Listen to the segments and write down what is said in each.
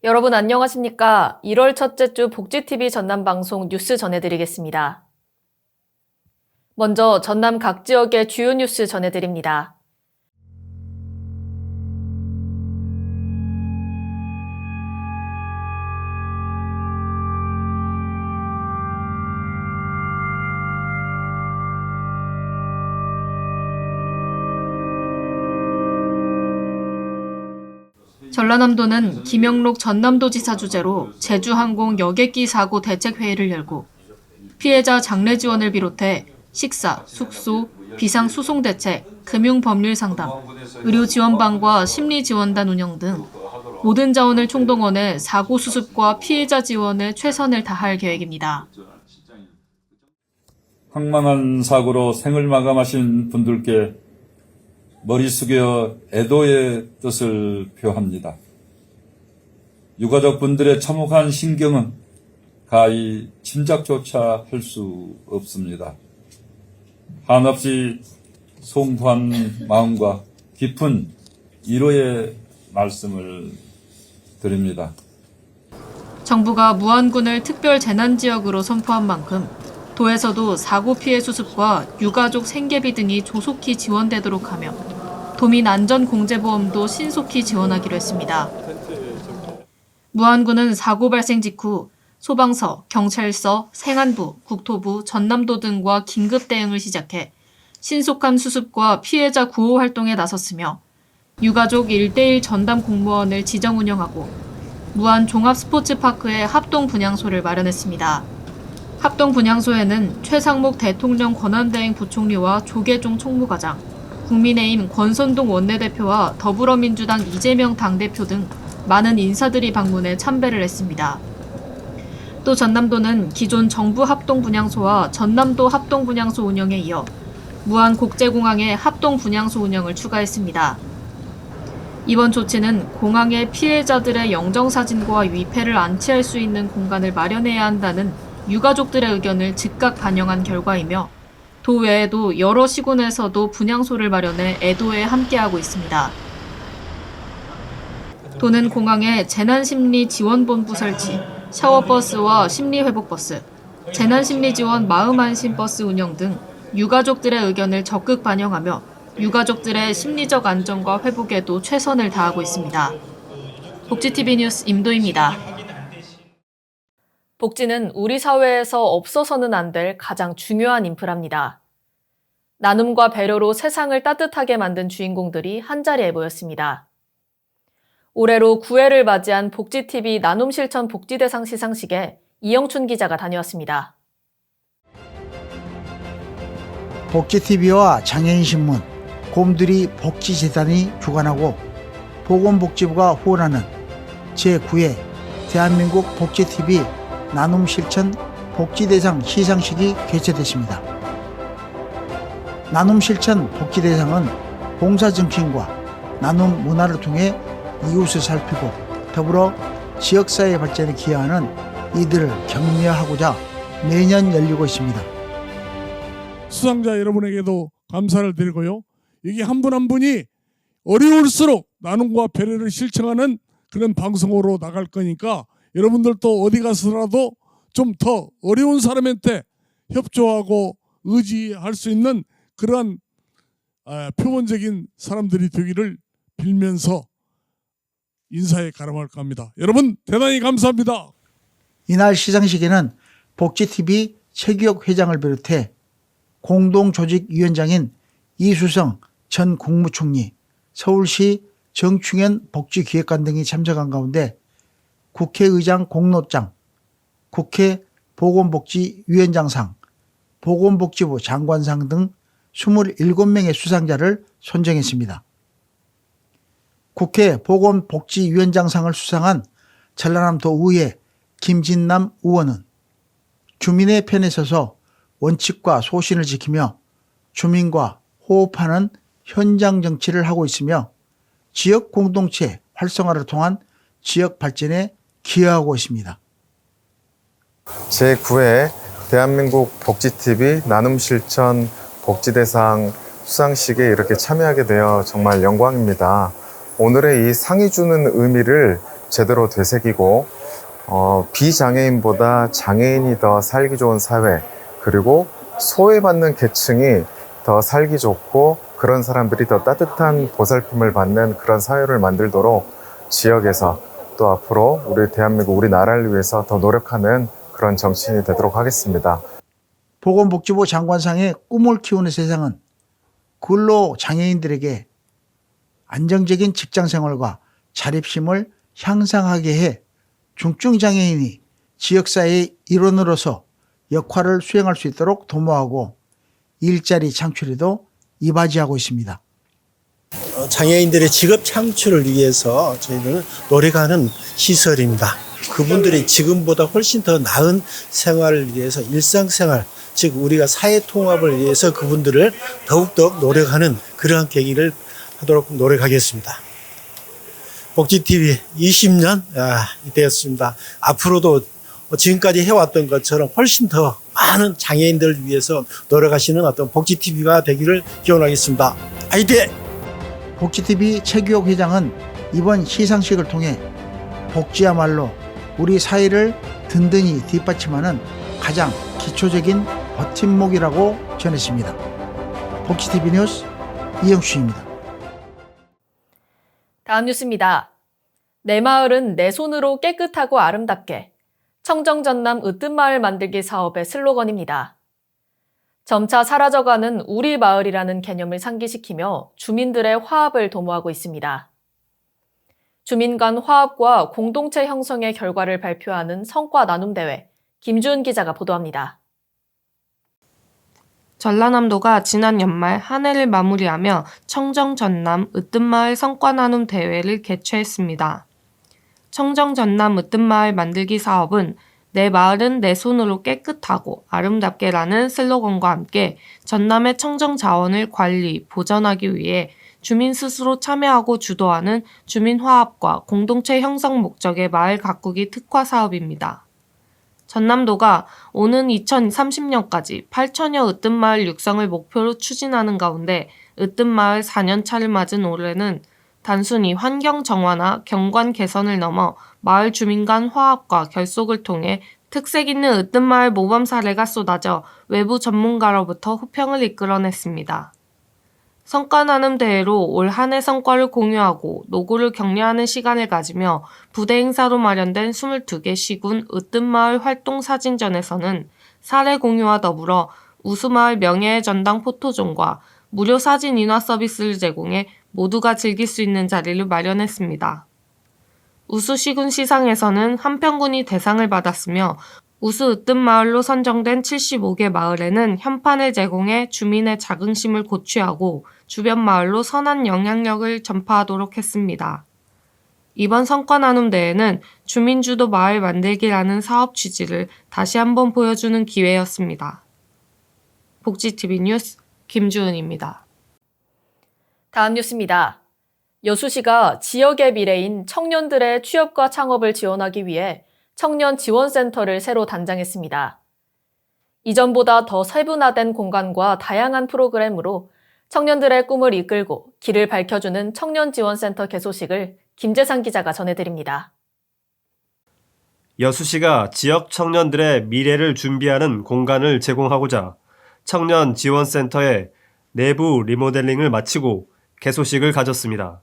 여러분 안녕하십니까? 1월 첫째 주 복지TV 전남방송 뉴스 전해드리겠습니다. 먼저 전남 각 지역의 주요 뉴스 전해드립니다. 전라남도는 김영록 전남도지사 주재로 제주항공 여객기 사고 대책회의를 열고 피해자 장례 지원을 비롯해 식사, 숙소, 비상수송 대책, 금융법률 상담, 의료 지원반과 심리 지원단 운영 등 모든 자원을 총동원해 사고 수습과 피해자 지원에 최선을 다할 계획입니다. 황망한 사고로 생을 마감하신 분들께 머리 숙여 애도의 뜻을 표합니다. 유가족 분들의 참혹한 심경은 가히 짐작조차 할 수 없습니다. 한없이 송구한 마음과 깊은 위로의 말씀을 드립니다. 정부가 무안군을 특별 재난지역으로 선포한 만큼 도에서도 사고 피해 수습과 유가족 생계비 등이 조속히 지원되도록 하며 도민 안전공제보험도 신속히 지원하기로 했습니다. 무안군은 사고 발생 직후 소방서, 경찰서, 생안부, 국토부, 전남도 등과 긴급 대응을 시작해 신속한 수습과 피해자 구호 활동에 나섰으며 유가족 1:1 전담 공무원을 지정 운영하고 무안 종합스포츠파크에 합동분향소를 마련했습니다. 합동분향소에는 최상목 대통령 권한대행 부총리와 조계종 총무과장, 국민의힘 권선동 원내대표와 더불어민주당 이재명 당대표 등 많은 인사들이 방문해 참배를 했습니다. 또 전남도는 기존 정부 합동분향소와 전남도 합동분향소 운영에 이어 무안국제공항의 합동분향소 운영을 추가했습니다. 이번 조치는 공항의 피해자들의 영정사진과 위패를 안치할 수 있는 공간을 마련해야 한다는 유가족들의 의견을 즉각 반영한 결과이며 도 외에도 여러 시군에서도 분향소를 마련해 애도에 함께하고 있습니다. 도는 공항에 재난심리지원본부 설치, 샤워버스와 심리회복버스, 재난심리지원 마음안심버스 운영 등 유가족들의 의견을 적극 반영하며 유가족들의 심리적 안정과 회복에도 최선을 다하고 있습니다. 복지TV 뉴스 임도입니다. 복지는 우리 사회에서 없어서는 안 될 가장 중요한 인프라입니다. 나눔과 배려로 세상을 따뜻하게 만든 주인공들이 한자리에 모였습니다. 올해로 9회를 맞이한 복지TV 나눔실천 복지대상 시상식에 이영춘 기자가 다녀왔습니다. 복지TV와 장애인신문, 곰들이 복지재단이 주관하고 보건복지부가 후원하는 제9회 대한민국 복지TV 나눔실천 복지대상 시상식이 개최됐습니다. 나눔실천 복지대상은 봉사정신과 나눔 문화를 통해 이웃을 살피고 더불어 지역사회 발전에 기여하는 이들을 격려하고자 매년 열리고 있습니다. 수상자 여러분에게도 감사를 드리고요. 이게 한 분 한 분이 어려울수록 나눔과 배려를 실천하는 그런 방송으로 나갈 거니까 여러분들도 어디 가서라도 좀 더 어려운 사람한테 협조하고 의지할 수 있는 그러한 표본적인 사람들이 되기를 빌면서 인사에 가름할까 합니다. 여러분 대단히 감사합니다. 이날 시상식에는 복지TV 최규혁 회장을 비롯해 공동조직위원장인 이수성 전 국무총리, 서울시 정충현 복지기획관 등이 참석한 가운데 국회의장 공로장, 국회 보건복지위원장상, 보건복지부 장관상 등 27명의 수상자를 선정했습니다. 국회 보건복지위원장상을 수상한 전라남도의회 김진남 의원은 주민의 편에 서서 원칙과 소신을 지키며 주민과 호흡하는 현장 정치를 하고 있으며 지역 공동체 활성화를 통한 지역 발전에 기여하고 있습니다. 제9회 대한민국 복지TV 나눔실천 복지대상 수상식에 이렇게 참여하게 되어 정말 영광입니다. 오늘의 이 상이 주는 의미를 제대로 되새기고 비장애인보다 장애인이 더 살기 좋은 사회, 그리고 소외받는 계층이 더 살기 좋고 그런 사람들이 더 따뜻한 보살핌을 받는 그런 사회를 만들도록 지역에서 또 앞으로 우리 대한민국, 우리나라를 위해서 더 노력하는 그런 정치인이 되도록 하겠습니다. 보건복지부 장관상의 꿈을 키우는 세상은 근로 장애인들에게 안정적인 직장생활과 자립심을 향상하게 해 중증장애인이 지역사회의 일원으로서 역할을 수행할 수 있도록 도모하고 일자리 창출에도 이바지하고 있습니다. 장애인들의 직업 창출을 위해서 저희는 노력하는 시설입니다. 그분들이 지금보다 훨씬 더 나은 생활을 위해서 일상생활, 즉 우리가 사회통합을 위해서 그분들을 더욱더 노력하는 그러한 계기를 하도록 노력하겠습니다. 복지TV 20년 되었습니다. 앞으로도 지금까지 해왔던 것처럼 훨씬 더 많은 장애인들을 위해서 노력하시는 어떤 복지TV가 되기를 기원하겠습니다. 화이팅! 복지TV 최규옥 회장은 이번 시상식을 통해 복지야말로 우리 사회를 든든히 뒷받침하는 가장 기초적인 버팀목이라고 전했습니다. 복지TV 뉴스 이영수입니다. 다음 뉴스입니다. 내 마을은 내 손으로 깨끗하고 아름답게. 청정전남 으뜸마을 만들기 사업의 슬로건입니다. 점차 사라져가는 우리 마을이라는 개념을 상기시키며 주민들의 화합을 도모하고 있습니다. 주민 간 화합과 공동체 형성의 결과를 발표하는 성과 나눔 대회, 김주은 기자가 보도합니다. 전라남도가 지난 연말 한 해를 마무리하며 청정전남 으뜸마을 성과 나눔 대회를 개최했습니다. 청정전남 으뜸마을 만들기 사업은 내 마을은 내 손으로 깨끗하고 아름답게라는 슬로건과 함께 전남의 청정 자원을 관리, 보전하기 위해 주민 스스로 참여하고 주도하는 주민 화합과 공동체 형성 목적의 마을 가꾸기 특화 사업입니다. 전남도가 오는 2030년까지 8천여 으뜸마을 육성을 목표로 추진하는 가운데 으뜸마을 4년차를 맞은 올해는 단순히 환경 정화나 경관 개선을 넘어 마을 주민 간 화합과 결속을 통해 특색 있는 으뜸마을 모범 사례가 쏟아져 외부 전문가로부터 호평을 이끌어냈습니다. 성과 나눔 대회로 올 한 해 성과를 공유하고 노고를 격려하는 시간을 가지며 부대 행사로 마련된 22개 시군 으뜸마을 활동 사진전에서는 사례 공유와 더불어 우수마을 명예의 전당 포토존과 무료 사진 인화 서비스를 제공해 모두가 즐길 수 있는 자리를 마련했습니다. 우수시군 시상에서는 한평군이 대상을 받았으며 우수 으뜸마을로 선정된 75개 마을에는 현판을 제공해 주민의 자긍심을 고취하고 주변 마을로 선한 영향력을 전파하도록 했습니다. 이번 성과 나눔 대회는 주민주도 마을 만들기라는 사업 취지를 다시 한번 보여주는 기회였습니다. 복지TV 뉴스 김주은입니다. 다음 뉴스입니다. 여수시가 지역의 미래인 청년들의 취업과 창업을 지원하기 위해 청년 지원센터를 새로 단장했습니다. 이전보다 더 세분화된 공간과 다양한 프로그램으로 청년들의 꿈을 이끌고 길을 밝혀주는 청년지원센터 개소식을 김재상 기자가 전해드립니다. 여수시가 지역 청년들의 미래를 준비하는 공간을 제공하고자 청년지원센터의 내부 리모델링을 마치고 개소식을 가졌습니다.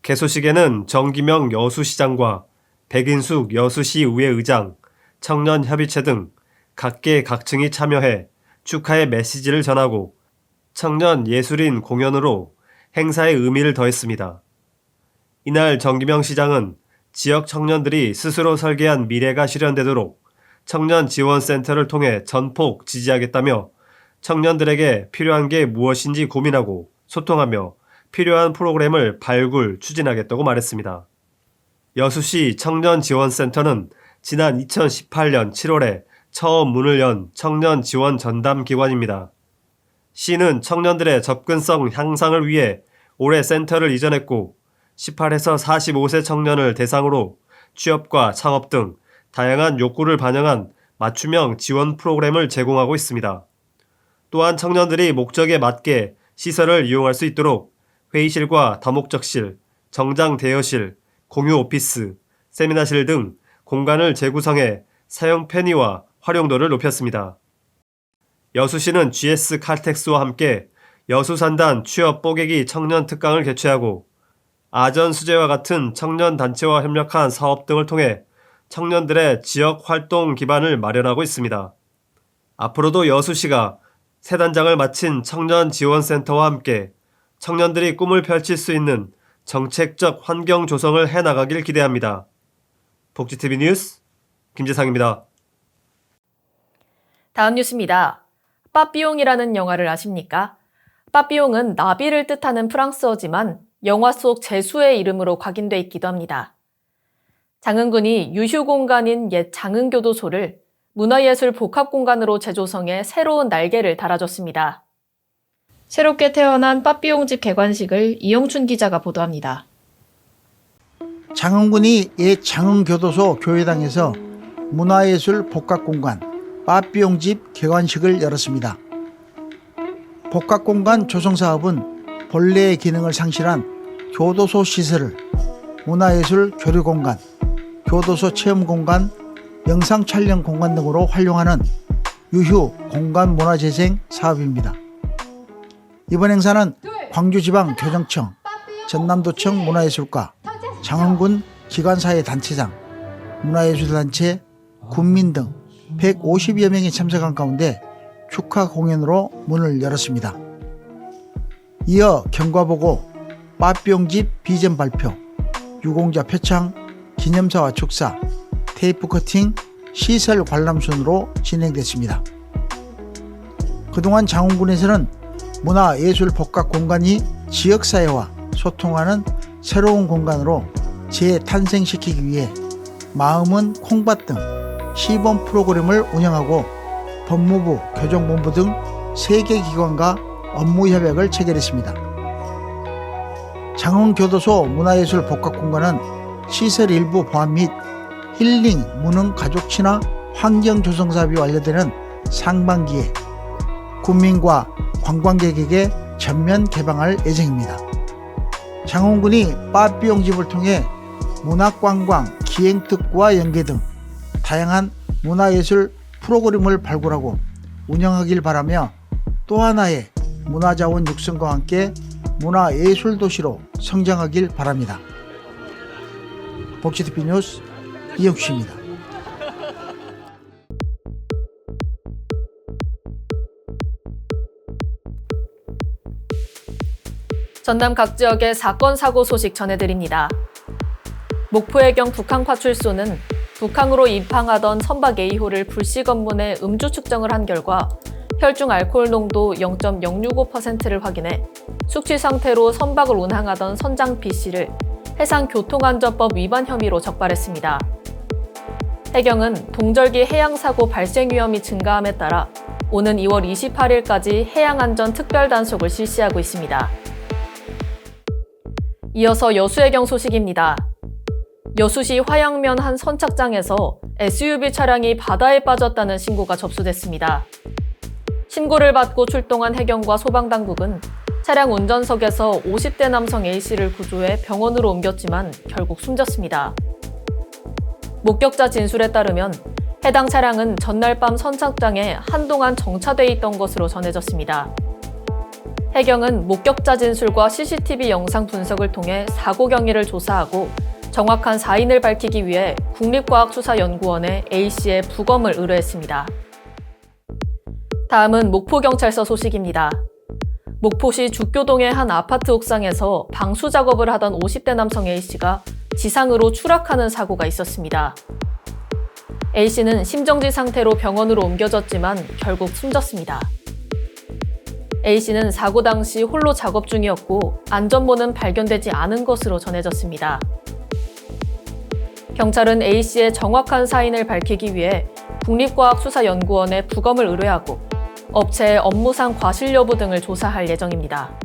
개소식에는 정기명 여수시장과 백인숙 여수시의회 의장, 청년협의체 등 각계 각층이 참여해 축하의 메시지를 전하고 청년 예술인 공연으로 행사의 의미를 더했습니다. 이날 정기명 시장은 지역 청년들이 스스로 설계한 미래가 실현되도록 청년지원센터를 통해 전폭 지지하겠다며 청년들에게 필요한 게 무엇인지 고민하고 소통하며 필요한 프로그램을 발굴, 추진하겠다고 말했습니다. 여수시 청년지원센터는 지난 2018년 7월에 처음 문을 연 청년지원 전담기관입니다. 시는 청년들의 접근성 향상을 위해 올해 센터를 이전했고 18에서 45세 청년을 대상으로 취업과 창업 등 다양한 욕구를 반영한 맞춤형 지원 프로그램을 제공하고 있습니다. 또한 청년들이 목적에 맞게 시설을 이용할 수 있도록 회의실과 다목적실, 정장 대여실, 공유 오피스, 세미나실 등 공간을 재구성해 사용 편의와 활용도를 높였습니다. 여수시는 GS 칼텍스와 함께 여수산단 취업 뽀개기 청년 특강을 개최하고 아전수제와 같은 청년 단체와 협력한 사업 등을 통해 청년들의 지역 활동 기반을 마련하고 있습니다. 앞으로도 여수시가 새 단장을 마친 청년지원센터와 함께 청년들이 꿈을 펼칠 수 있는 정책적 환경 조성을 해나가길 기대합니다. 복지TV 뉴스 김재상입니다. 다음 뉴스입니다. 빠삐용이라는 영화를 아십니까? 빠삐용은 나비를 뜻하는 프랑스어지만 영화 속 제수의 이름으로 각인돼 있기도 합니다. 장흥군이 유휴공간인 옛 장흥교도소를 문화예술 복합공간으로 재조성해 새로운 날개를 달아줬습니다. 새롭게 태어난 빠삐용집 개관식을 이영춘 기자가 보도합니다. 장흥군이 옛 장흥교도소 교회당에서 문화예술 복합공간 빠삐용집 개관식을 열었습니다. 복합공간 조성사업은 본래의 기능을 상실한 교도소 시설을 문화예술 교류공간, 교도소 체험공간, 영상촬영 공간 등으로 활용하는 유휴 공간 문화재생 사업입니다. 이번 행사는 광주지방교정청, 전남도청 문화예술과, 장흥군 기관사회 단체장, 문화예술단체, 군민 등 150여 명이 참석한 가운데 축하 공연으로 문을 열었습니다. 이어 경과보고, 빠삐용집 비전 발표, 유공자 표창, 기념사와 축사, 테이프 커팅, 시설 관람 순으로 진행됐습니다. 그동안 장흥군에서는 문화예술 복합 공간이 지역사회와 소통하는 새로운 공간으로 재탄생시키기 위해 마음은 콩밭 등 시범 프로그램을 운영하고 법무부, 교정본부 등 3개 기관과 업무 협약을 체결했습니다. 장흥교도소 문화예술 복합공간은 시설 일부 보완 및 힐링, 무능, 가족 친화, 환경 조성 사업이 완료되는 상반기에 국민과 관광객에게 전면 개방할 예정입니다. 장흥군이 빠삐용집을 통해 문화관광, 기행특구와 연계 등 다양한 문화예술 프로그램을 발굴하고 운영하길 바라며 또 하나의 문화자원 육성과 함께 문화예술도시로 성장하길 바랍니다. 복지TV 뉴스 이영수입니다. 전남 각 지역의 사건 사고 소식 전해드립니다. 목포해경 북항파출소는 북항으로 입항하던 선박 A호를 불시 검문해 음주 측정을 한 결과 혈중 알코올 농도 0.065%를 확인해 숙취 상태로 선박을 운항하던 선장 B씨를 해상교통안전법 위반 혐의로 적발했습니다. 해경은 동절기 해양사고 발생 위험이 증가함에 따라 오는 2월 28일까지 해양안전특별단속을 실시하고 있습니다. 이어서 여수해경 소식입니다. 여수시 화양면 한 선착장에서 SUV 차량이 바다에 빠졌다는 신고가 접수됐습니다. 신고를 받고 출동한 해경과 소방당국은 차량 운전석에서 50대 남성 A씨를 구조해 병원으로 옮겼지만 결국 숨졌습니다. 목격자 진술에 따르면 해당 차량은 전날 밤 선착장에 한동안 정차돼 있던 것으로 전해졌습니다. 해경은 목격자 진술과 CCTV 영상 분석을 통해 사고 경위를 조사하고 정확한 사인을 밝히기 위해 국립과학수사연구원에 A씨의 부검을 의뢰했습니다. 다음은 목포경찰서 소식입니다. 목포시 죽교동의 한 아파트 옥상에서 방수 작업을 하던 50대 남성 A씨가 지상으로 추락하는 사고가 있었습니다. A씨는 심정지 상태로 병원으로 옮겨졌지만 결국 숨졌습니다. A씨는 사고 당시 홀로 작업 중이었고 안전모는 발견되지 않은 것으로 전해졌습니다. 경찰은 A씨의 정확한 사인을 밝히기 위해 국립과학수사연구원에 부검을 의뢰하고 업체의 업무상 과실 여부 등을 조사할 예정입니다.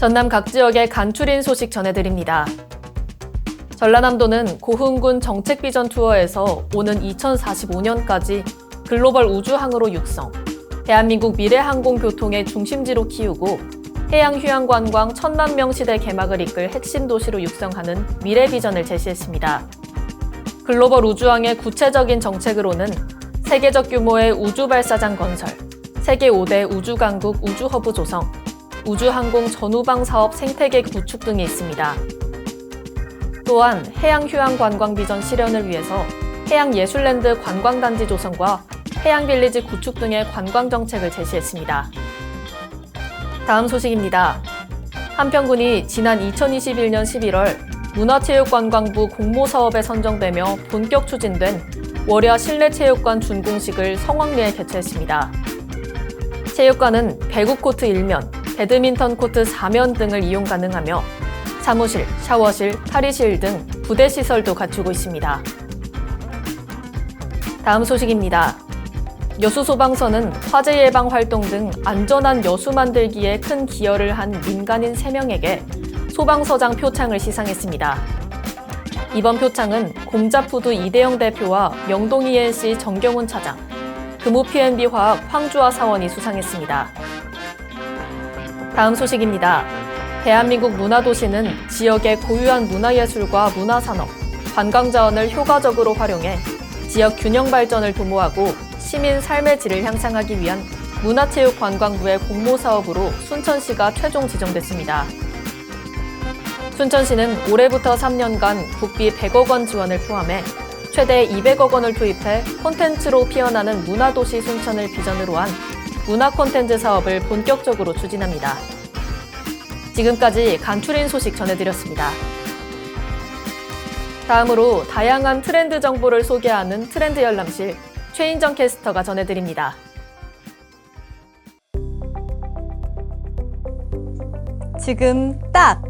전남 각 지역의 간추린 소식 전해드립니다. 전라남도는 고흥군 정책비전 투어에서 오는 2045년까지 글로벌 우주항으로 육성, 대한민국 미래항공교통의 중심지로 키우고 해양휴양관광 1000만 시대 개막을 이끌 핵심 도시로 육성하는 미래비전을 제시했습니다. 글로벌 우주항의 구체적인 정책으로는 세계적 규모의 우주발사장 건설, 세계 5대 우주강국 우주허브 조성, 우주항공 전후방 사업 생태계 구축 등이 있습니다. 또한 해양휴양관광 비전 실현을 위해서 해양예술랜드 관광단지 조성과 해양빌리지 구축 등의 관광정책을 제시했습니다. 다음 소식입니다. 한평군이 지난 2021년 11월 문화체육관광부 공모사업에 선정되며 본격 추진된 월야 실내체육관 준공식을 성황리에 개최했습니다. 체육관은 배구 코트 1면, 배드민턴 코트 4면 등을 이용 가능하며 사무실, 샤워실, 탈의실 등 부대 시설도 갖추고 있습니다. 다음 소식입니다. 여수소방서는 화재 예방 활동 등 안전한 여수 만들기에 큰 기여를 한 민간인 3명에게 소방서장 표창을 시상했습니다. 이번 표창은 곰자푸드 이대영 대표와 명동 ENC 정경훈 차장, 금호 P&B 화학 황주화 사원이 수상했습니다. 다음 소식입니다. 대한민국 문화도시는 지역의 고유한 문화예술과 문화산업, 관광자원을 효과적으로 활용해 지역 균형 발전을 도모하고 시민 삶의 질을 향상하기 위한 문화체육관광부의 공모사업으로 순천시가 최종 지정됐습니다. 순천시는 올해부터 3년간 국비 100억 원 지원을 포함해 최대 200억 원을 투입해 콘텐츠로 피어나는 문화도시 순천을 비전으로 한 문화 콘텐츠 사업을 본격적으로 추진합니다. 지금까지 간추린 소식 전해드렸습니다. 다음으로 다양한 트렌드 정보를 소개하는 트렌드 열람실 최인정 캐스터가 전해드립니다. 지금 딱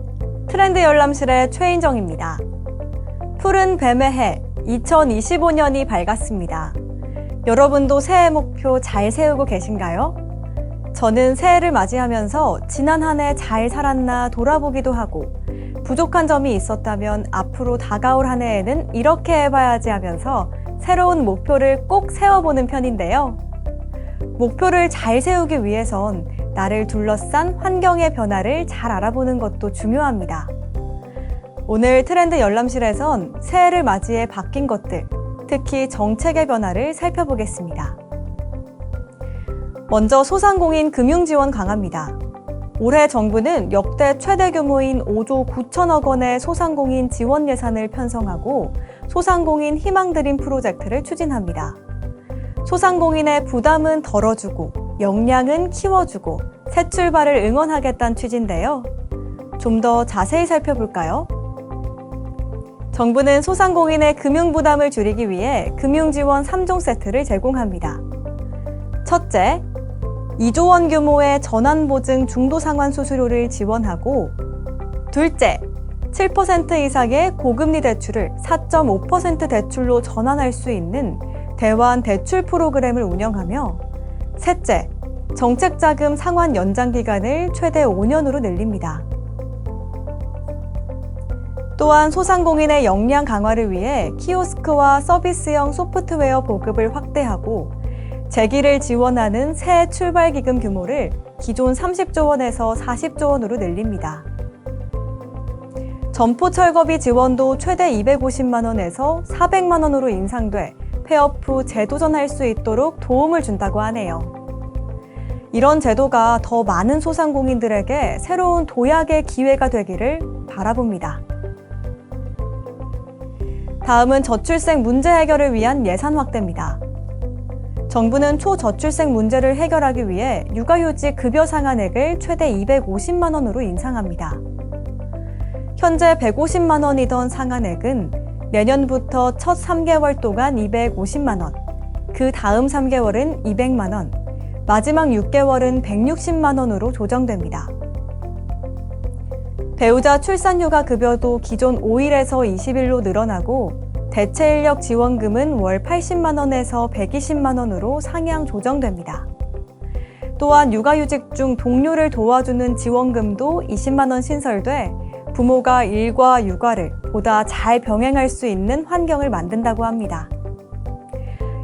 트렌드 열람실의 최인정입니다. 푸른 뱀의 해 2025년이 밝았습니다. 여러분도 새해 목표 잘 세우고 계신가요? 저는 새해를 맞이하면서 지난 한 해 잘 살았나 돌아보기도 하고 부족한 점이 있었다면 앞으로 다가올 한 해에는 이렇게 해봐야지 하면서 새로운 목표를 꼭 세워보는 편인데요. 목표를 잘 세우기 위해선 나를 둘러싼 환경의 변화를 잘 알아보는 것도 중요합니다. 오늘 트렌드 열람실에선 새해를 맞이해 바뀐 것들, 특히 정책의 변화를 살펴보겠습니다. 먼저 소상공인 금융지원 강화입니다. 올해 정부는 역대 최대 규모인 5조 9천억 원의 소상공인 지원 예산을 편성하고 소상공인 희망드림 프로젝트를 추진합니다. 소상공인의 부담은 덜어주고 역량은 키워주고 새 출발을 응원하겠다는 취지인데요. 좀 더 자세히 살펴볼까요? 정부는 소상공인의 금융부담을 줄이기 위해 금융지원 3종 세트를 제공합니다. 첫째, 2조 원 규모의 전환보증 중도상환 수수료를 지원하고 둘째, 7% 이상의 고금리 대출을 4.5% 대출로 전환할 수 있는 대환 대출 프로그램을 운영하며 셋째, 정책자금 상환 연장 기간을 최대 5년으로 늘립니다. 또한 소상공인의 역량 강화를 위해 키오스크와 서비스형 소프트웨어 보급을 확대하고 재기를 지원하는 새 출발기금 규모를 기존 30조 원에서 40조 원으로 늘립니다. 점포 철거비 지원도 최대 250만 원에서 400만 원으로 인상돼 폐업 후 재도전할 수 있도록 도움을 준다고 하네요. 이런 제도가 더 많은 소상공인들에게 새로운 도약의 기회가 되기를 바라봅니다. 다음은 저출생 문제 해결을 위한 예산 확대입니다. 정부는 초저출생 문제를 해결하기 위해 육아휴직 급여 상한액을 최대 250만 원으로 인상합니다. 현재 150만 원이던 상한액은 내년부터 첫 3개월 동안 250만 원, 그 다음 3개월은 200만 원, 마지막 6개월은 160만 원으로 조정됩니다. 배우자 출산휴가 급여도 기존 5일에서 20일로 늘어나고 대체인력 지원금은 월 80만 원에서 120만 원으로 상향 조정됩니다. 또한 육아휴직 중 동료를 도와주는 지원금도 20만 원 신설돼 부모가 일과 육아를 보다 잘 병행할 수 있는 환경을 만든다고 합니다.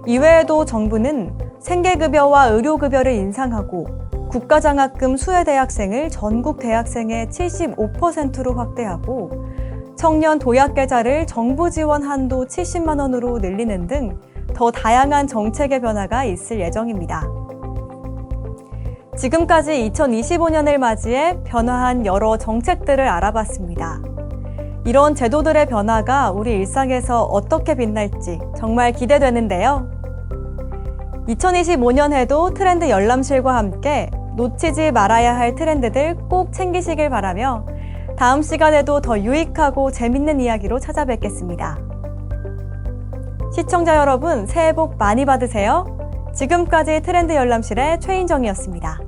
이외에도 정부는 생계급여와 의료급여를 인상하고 국가장학금 수혜대학생을 전국 대학생의 75%로 확대하고 청년 도약계좌를 정부 지원 한도 70만 원으로 늘리는 등 더 다양한 정책의 변화가 있을 예정입니다. 지금까지 2025년을 맞이해 변화한 여러 정책들을 알아봤습니다. 이런 제도들의 변화가 우리 일상에서 어떻게 빛날지 정말 기대되는데요. 2025년에도 트렌드 열람실과 함께 놓치지 말아야 할 트렌드들 꼭 챙기시길 바라며 다음 시간에도 더 유익하고 재밌는 이야기로 찾아뵙겠습니다. 시청자 여러분, 새해 복 많이 받으세요. 지금까지 트렌드 열람실의 최인정이었습니다.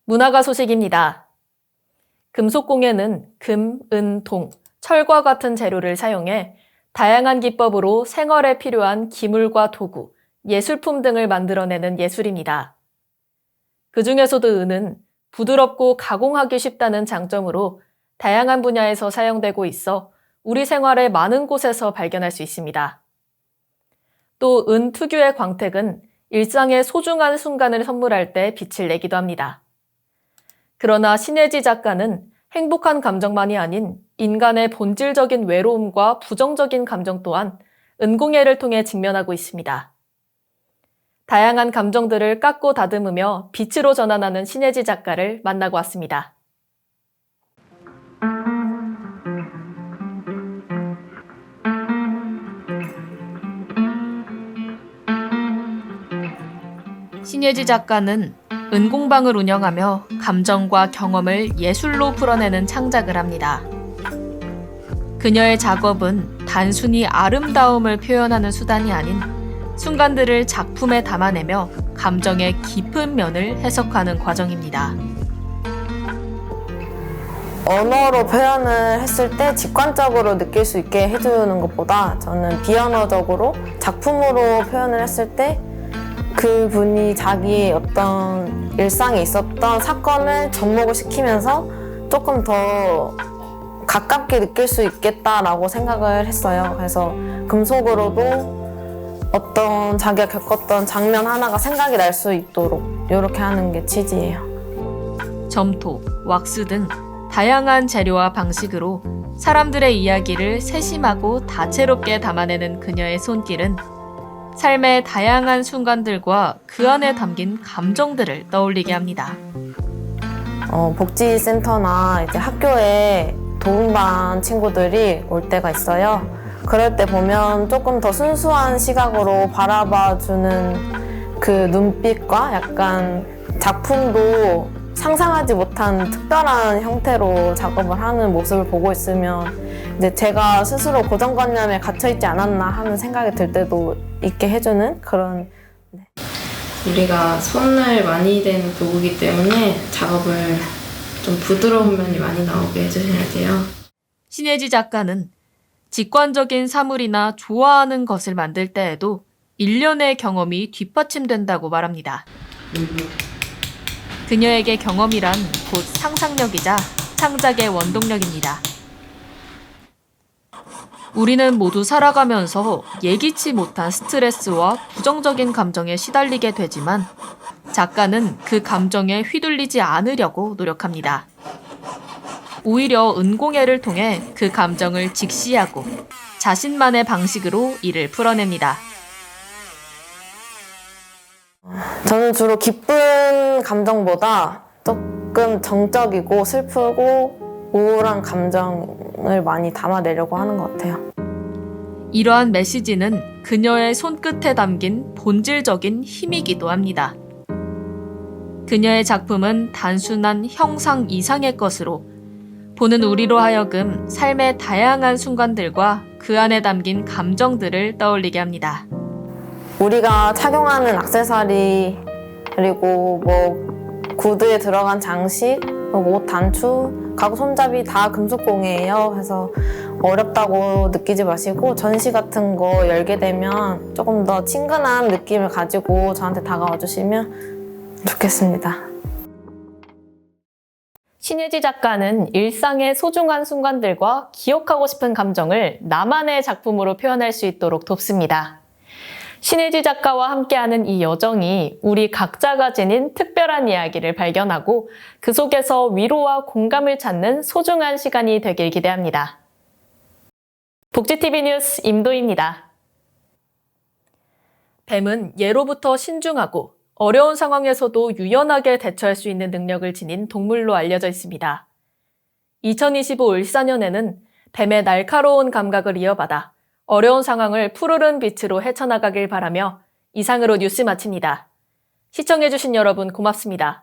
문화가 소식입니다. 금속공예는 금, 은, 동, 철과 같은 재료를 사용해 다양한 기법으로 생활에 필요한 기물과 도구, 예술품 등을 만들어내는 예술입니다. 그 중에서도 은은 부드럽고 가공하기 쉽다는 장점으로 다양한 분야에서 사용되고 있어 우리 생활의 많은 곳에서 발견할 수 있습니다. 또 은 특유의 광택은 일상의 소중한 순간을 선물할 때 빛을 내기도 합니다. 그러나 신혜지 작가는 행복한 감정만이 아닌 인간의 본질적인 외로움과 부정적인 감정 또한 은공예를 통해 직면하고 있습니다. 다양한 감정들을 깎고 다듬으며 빛으로 전환하는 신혜지 작가를 만나고 왔습니다. 신혜지 작가는 은공방을 운영하며 감정과 경험을 예술로 풀어내는 창작을 합니다. 그녀의 작업은 단순히 아름다움을 표현하는 수단이 아닌 순간들을 작품에 담아내며 감정의 깊은 면을 해석하는 과정입니다. 언어로 표현을 했을 때 직관적으로 느낄 수 있게 해주는 것보다 저는 비언어적으로 작품으로 표현을 했을 때 그분이 자기의 어떤 일상에 있었던 사건을 접목을 시키면서 조금 더 가깝게 느낄 수 있겠다라고 생각을 했어요. 그래서 금속으로도 어떤 자기가 겪었던 장면 하나가 생각이 날 수 있도록 이렇게 하는 게 취지예요. 점토, 왁스 등 다양한 재료와 방식으로 사람들의 이야기를 세심하고 다채롭게 담아내는 그녀의 손길은 삶의 다양한 순간들과 그 안에 담긴 감정들을 떠올리게 합니다. 복지센터나 이제 학교에 도움반 친구들이 올 때가 있어요. 그럴 때 보면 조금 더 순수한 시각으로 바라봐주는 그 눈빛과 약간 작품도 상상하지 못한 특별한 형태로 작업을 하는 모습을 보고 있으면 이제 제가 스스로 고정관념에 갇혀있지 않았나 하는 생각이 들 때도 있게 해주는 그런. 우리가 손을 많이 댄 도구이기 때문에 작업을 좀 부드러운 면이 많이 나오게 해주셔야 돼요. 신혜지 작가는 직관적인 사물이나 좋아하는 것을 만들 때에도 일련의 경험이 뒷받침된다고 말합니다. 그녀에게 경험이란 곧 상상력이자 창작의 원동력입니다. 우리는 모두 살아가면서 예기치 못한 스트레스와 부정적인 감정에 시달리게 되지만 작가는 그 감정에 휘둘리지 않으려고 노력합니다. 오히려 은공예를 통해 그 감정을 직시하고 자신만의 방식으로 이를 풀어냅니다. 저는 주로 기쁜 감정보다 조금 정적이고 슬프고 우울한 감정을 많이 담아내려고 하는 것 같아요. 이러한 메시지는 그녀의 손끝에 담긴 본질적인 힘이기도 합니다. 그녀의 작품은 단순한 형상 이상의 것으로 보는 우리로 하여금 삶의 다양한 순간들과 그 안에 담긴 감정들을 떠올리게 합니다. 우리가 착용하는 액세서리 그리고 뭐 구두에 들어간 장식 그리고 옷 단추, 가구 손잡이 다 금속공예예요. 그래서 어렵다고 느끼지 마시고 전시 같은 거 열게 되면 조금 더 친근한 느낌을 가지고 저한테 다가와 주시면 좋겠습니다. 신혜지 작가는 일상의 소중한 순간들과 기억하고 싶은 감정을 나만의 작품으로 표현할 수 있도록 돕습니다. 신혜지 작가와 함께하는 이 여정이 우리 각자가 지닌 특별한 이야기를 발견하고 그 속에서 위로와 공감을 찾는 소중한 시간이 되길 기대합니다. 복지TV 뉴스 임도희입니다. 뱀은 예로부터 신중하고 어려운 상황에서도 유연하게 대처할 수 있는 능력을 지닌 동물로 알려져 있습니다. 2025 을사년에는 뱀의 날카로운 감각을 이어받아 어려운 상황을 푸르른 빛으로 헤쳐나가길 바라며 이상으로 뉴스 마칩니다. 시청해주신 여러분 고맙습니다.